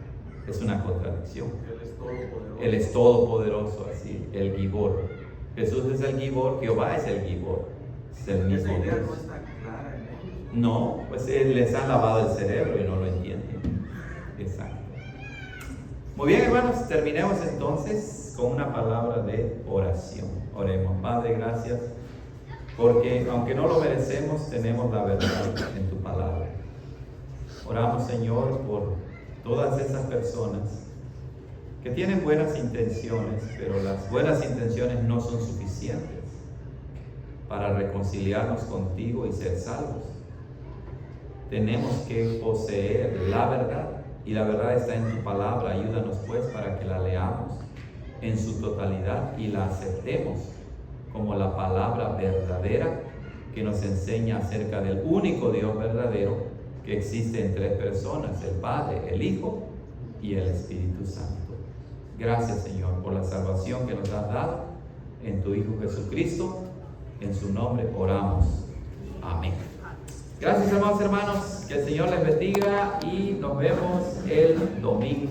Es una contradicción. Él es todopoderoso. Él es todopoderoso, así, el Gibor. Jesús es el Gibor, Jehová es el Gibor. Es el mismo Esa idea Dios. no está clara en ellos. No, pues les han lavado el cerebro y no lo entienden. Exacto. Muy bien, hermanos, terminemos entonces con una palabra de oración. Oremos. Padre, gracias, porque aunque no lo merecemos, tenemos la verdad en tu palabra. Oramos, Señor, por todas esas personas que tienen buenas intenciones, pero las buenas intenciones no son suficientes para reconciliarnos contigo y ser salvos. Tenemos que poseer la verdad, y la verdad está en tu palabra. Ayúdanos pues para que la leamos en su totalidad y la aceptemos como la palabra verdadera que nos enseña acerca del único Dios verdadero que existe en tres personas: el Padre, el Hijo y el Espíritu Santo. Gracias, Señor, por la salvación que nos has dado en tu Hijo Jesucristo. En su nombre oramos. Amén. Gracias, hermanos, que el Señor les bendiga y nos vemos el domingo.